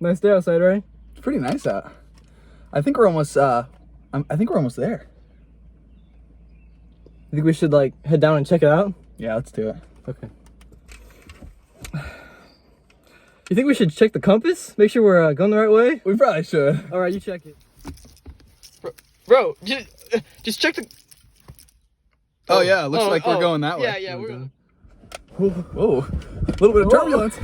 Nice day outside, right? It's pretty nice out. I think we're almost there. You think we should like head down and check it out? Yeah, let's do it. Okay. You think we should check the compass? Make sure we're going the right way? We probably should. All right, you check it. Bro, just check the... Oh yeah, looks like we're going that way. Yeah, we're going. Whoa, a little bit of turbulence.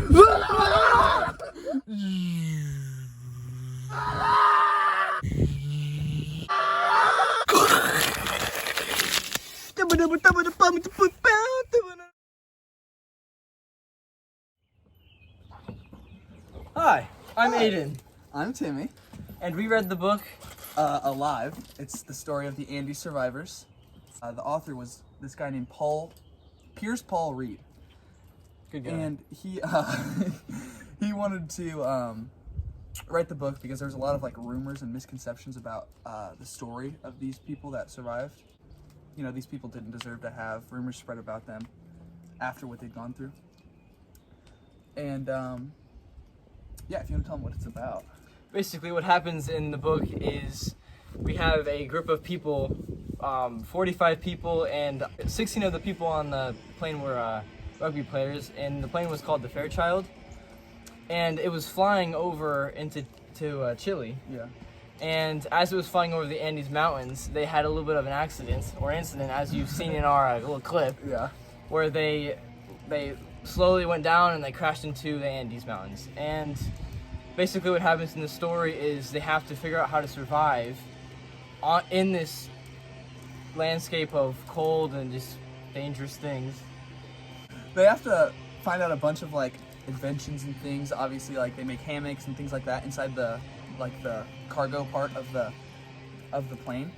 Hi, I'm Aidan, I'm Timmy. and we read the book. Alive. It's the story of the Andes survivors. The author was this guy named Pierce Paul Reed. Good guy. And he he wanted to write the book because there's a lot of like rumors and misconceptions about the story of these people that survived. You know, these people didn't deserve to have rumors spread about them after what they'd gone through. And yeah, if you want to tell them what it's about. Basically, what happens in the book is we have a group of people, 45 people, and 16 of the people on the plane were rugby players, and the plane was called the Fairchild, and it was flying over into Chile. Yeah. And as it was flying over the Andes Mountains, they had a little bit of an accident, or incident, as you've seen in our little clip, Yeah. where they slowly went down and they crashed into the Andes Mountains. And basically what happens in the story is they have to figure out how to survive in this landscape of cold and just dangerous things. They have to find out a bunch of like inventions and things. Obviously, like they make hammocks and things like that inside the cargo part of the plane.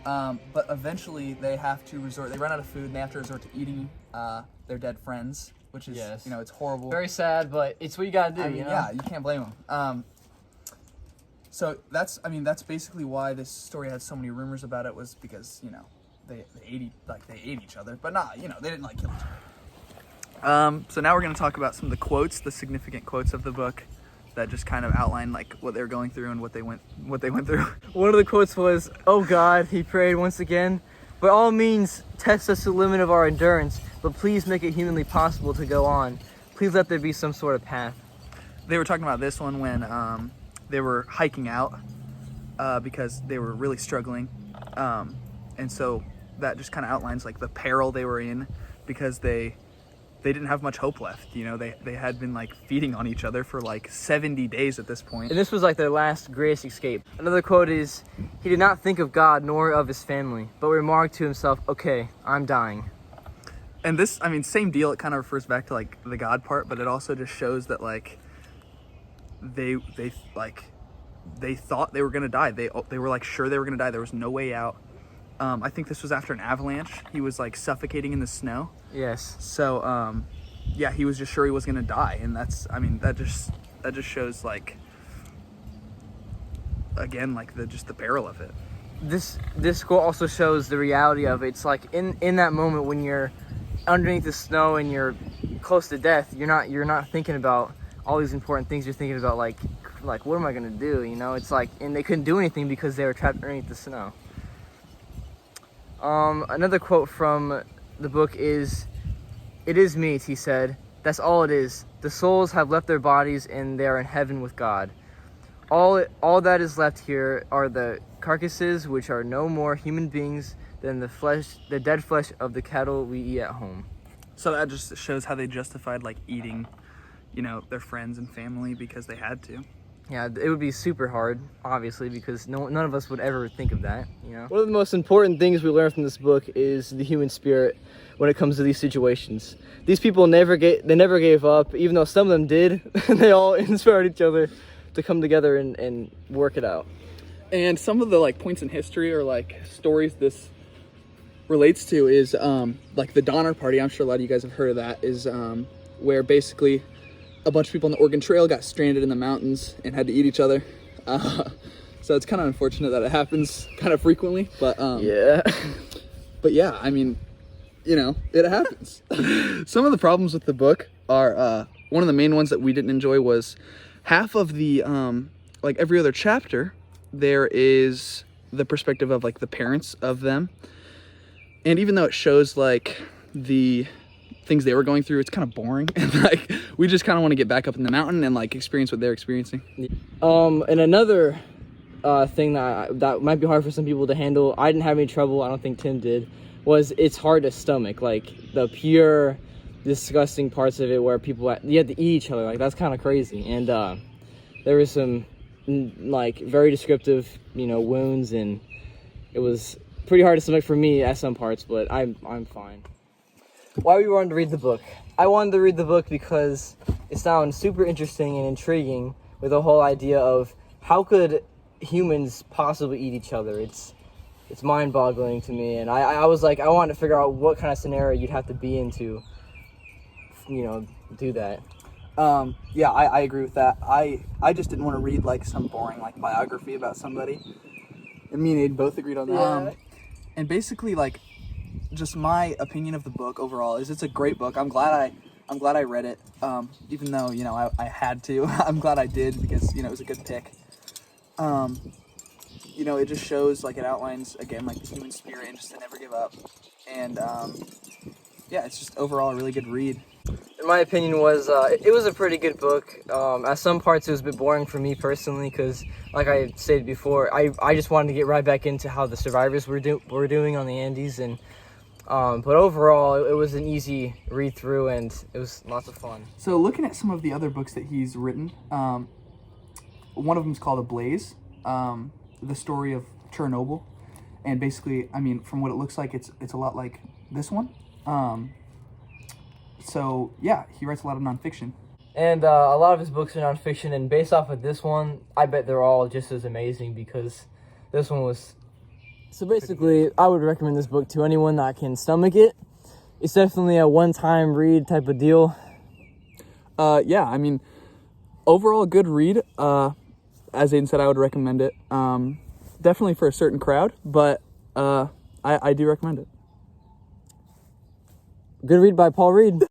But eventually they have to resort. They run out of food and they have to resort to eating their dead friends, which is you know, it's horrible. Very sad, but it's what you gotta do. I mean, you know? yeah, you can't blame them. So that's basically why this story had so many rumors about it, was because, you know, they ate each other, but not, you know, they didn't like kill each other. So now we're going to talk about some of the quotes, the significant quotes of the book that just kind of outline like what they were going through and what they went through. One of the quotes was, "Oh God," he prayed once again, "by all means test us to the limit of our endurance, but please make it humanly possible to go on. Please let there be some sort of path." They were talking about this one when they were hiking out because they were really struggling, and so that just kind of outlines like the peril they were in, because they didn't have much hope left. You know, they had been like feeding on each other for like 70 days at this point. And this was like their last greatest escape. Another quote is, "He did not think of God nor of his family, but remarked to himself, okay, I'm dying." And this, I mean, same deal. It kind of refers back to like the God part, but it also just shows that like they thought they were gonna die. They were like sure they were gonna die. There was no way out. I think this was after an avalanche. He was like suffocating in the snow. Yes. So yeah, he was just sure he was gonna die, and that's, I mean, that just shows like, again, like the peril of it. This quote also shows the reality of it. It's like in that moment when you're underneath the snow and you're close to death, you're not thinking about all these important things. You're thinking about like what am I gonna do? You know, it's like, and they couldn't do anything because they were trapped underneath the snow. Another quote from the book is, "It is meat," he said. "That's all it is. The souls have left their bodies and they are in heaven with God. All that is left here are the carcasses, which are no more human beings than the dead flesh of the cattle we eat at home." So that just shows how they justified like eating, you know, their friends and family because they had to. Yeah, it would be super hard, obviously, because none of us would ever think of that, you know? One of the most important things we learn from this book is the human spirit when it comes to these situations. These people never gave up, even though some of them did. They all inspired each other to come together and work it out. And some of the like points in history or like stories this relates to is like the Donner Party. I'm sure a lot of you guys have heard of that. Is where basically a bunch of people on the Oregon Trail got stranded in the mountains and had to eat each other. So it's kind of unfortunate that it happens kind of frequently, but yeah. But yeah, I mean, you know, it happens. Some of the problems with the book are one of the main ones that we didn't enjoy was half of the like every other chapter, there is the perspective of like the parents of them. And even though it shows like the things they were going through, it's kind of boring. And like we just kind of want to get back up in the mountain and like experience what they're experiencing. And another thing that might be hard for some people to handle, I didn't have any trouble, I don't think Tim did, was it's hard to stomach, like the pure disgusting parts of it where you had to eat each other, like that's kind of crazy. And there was some like very descriptive, wounds, and it was pretty hard to stomach for me at some parts, but I'm fine. Why we wanted to read the book? I wanted to read the book because it sounds super interesting and intriguing with the whole idea of how could humans possibly eat each other. It's mind-boggling to me, and I was like, I wanted to figure out what kind of scenario you'd have to be in to, do that. Yeah, I agree with that. I just didn't want to read like some boring like biography about somebody. And me and Aiden both agreed on that. Yeah. And basically, like, just my opinion of the book overall is it's a great book. I'm glad I read it. Even though I had to. I'm glad I did because it was a good pick. It just shows like it outlines again like the human spirit and just to never give up. And yeah, it's just overall a really good read. In my opinion, it was a pretty good book. At some parts, it was a bit boring for me personally because, like I stated before, I just wanted to get right back into how the survivors were doing on the Andes, and but overall, it was an easy read through, and it was lots of fun. So looking at some of the other books that he's written, one of them is called Ablaze, the story of Chernobyl, and basically, I mean, from what it looks like, it's a lot like this one. So yeah, he writes a lot of nonfiction. And a lot of his books are nonfiction, and based off of this one, I bet they're all just as amazing because this one was... So basically, I would recommend this book to anyone that can stomach it. It's definitely a one-time read type of deal. Yeah, I mean, overall good read. As Aidan said, I would recommend it. Definitely for a certain crowd, but I do recommend it. Good read by Paul Reed.